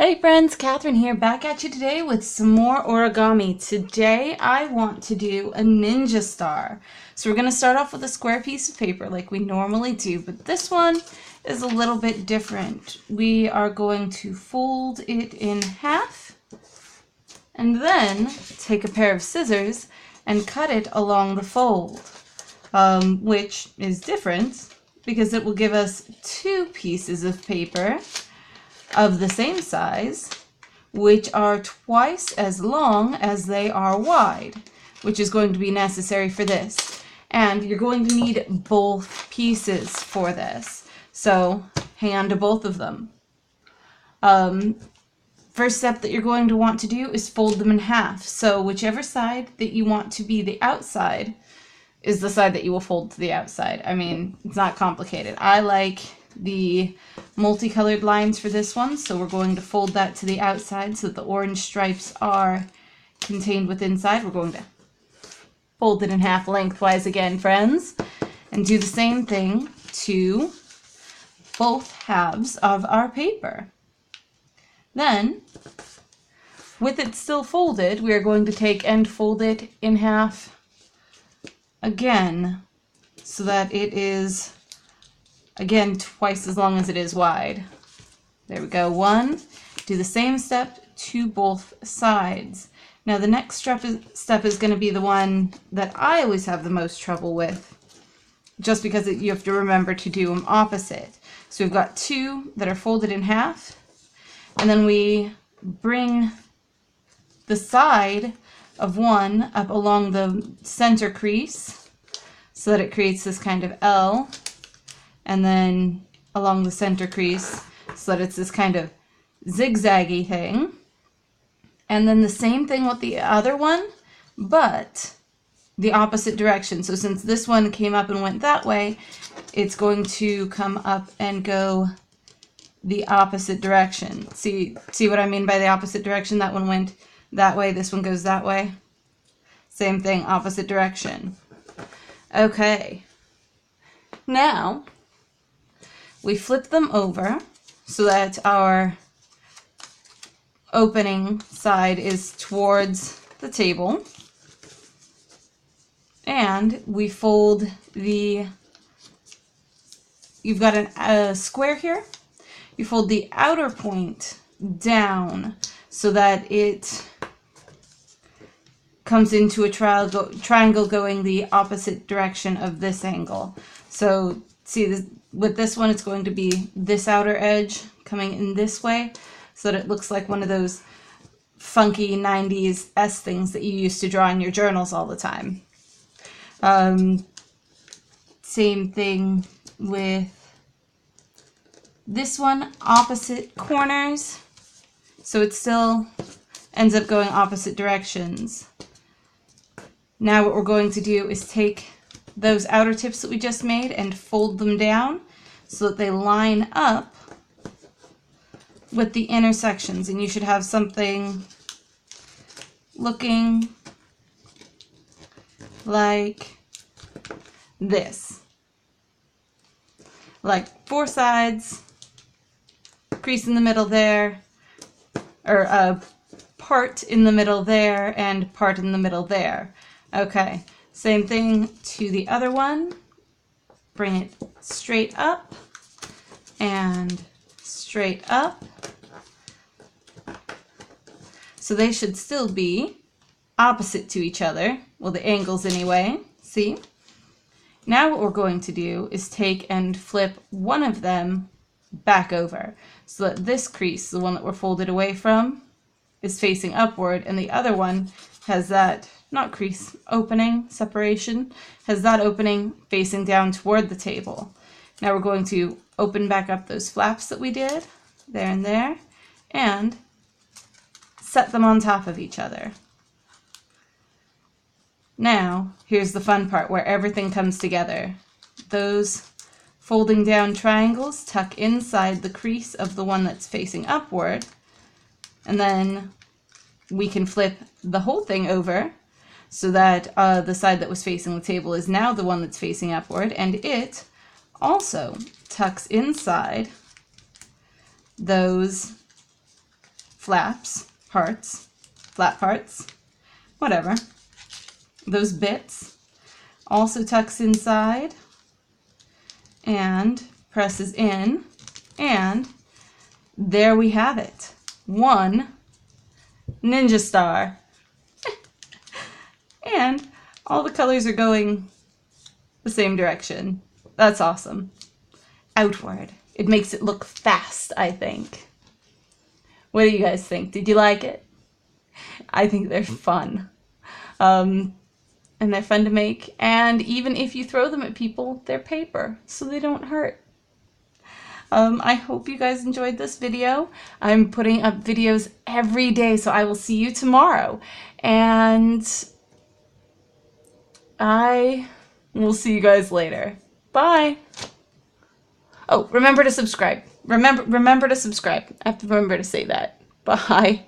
Hey friends, Catherine here, back at you today with some more origami. Today I want to do a ninja star. So we're going to start off with a square piece of paper like we normally do, but this one is a little bit different. We are going to fold it in half and then take a pair of scissors and cut it along the fold, which is different because it will give us two pieces of paper of the same size, which are twice as long as they are wide, which is going to be necessary for this. And you're going to need both pieces for this, so hang on to both of them. First step that you're going to want to do is fold them in half. So whichever side that you want to be the outside is the side that you will fold to the outside. I mean, it's not complicated. I like the multicolored lines for this one, so we're going to fold that to the outside so that the orange stripes are contained within inside. We're going to fold it in half lengthwise again, friends, and do the same thing to both halves of our paper. Then, with it still folded, we are going to take and fold it in half again so that it is again twice as long as it is wide. There we go. One. Do the same step to both sides. Now the next step is going to be the one that I always have the most trouble with, just because you have to remember to do them opposite. So we've got two that are folded in half, and then we bring the side of one up along the center crease so that it creates this kind of L, and then along the center crease so that it's this kind of zigzaggy thing. And then the same thing with the other one, but the opposite direction. So since this one came up and went that way, it's going to come up and go the opposite direction. See what I mean by the opposite direction? That one went that way, this one goes that way. Same thing, opposite direction. Okay. Now, we flip them over so that our opening side is towards the table. And we fold you've got a square here. You fold the outer point down so that it comes into a triangle going the opposite direction of this angle. So see this. With this one, it's going to be this outer edge coming in this way so that it looks like one of those funky 90s S things that you used to draw in your journals all the time. Same thing with this one, opposite corners. So it still ends up going opposite directions. Now what we're going to do is take those outer tips that we just made and fold them down so that they line up with the intersections, and you should have something looking like this, like four sides, crease in the middle there, or a part in the middle there and part in the middle there. Okay. Same thing to the other one. Bring it straight up and straight up. So they should still be opposite to each other. Well, the angles anyway. See? Now what we're going to do is take and flip one of them back over so that this crease, the one that we're folded away from, is facing upward, and the other one has that not crease, opening, separation, has that opening facing down toward the table. Now we're going to open back up those flaps that we did, there and there, and set them on top of each other. Now, here's the fun part where everything comes together. Those folding down triangles tuck inside the crease of the one that's facing upward, and then we can flip the whole thing over so that the side that was facing the table is now the one that's facing upward, and it also tucks inside those flaps, parts, flap parts, whatever. Those bits also tucks inside and presses in, and there we have it. One ninja star. And all the colors are going the same direction. That's awesome. Outward. It makes it look fast, I think. What do you guys think? Did you like it? I think they're fun. And they're fun to make. And even if you throw them at people, they're paper, so they don't hurt. I hope you guys enjoyed this video. I'm putting up videos every day, so I will see you tomorrow. And I will see you guys later. Bye. Oh, remember to subscribe. Remember to subscribe. I have to remember to say that. Bye.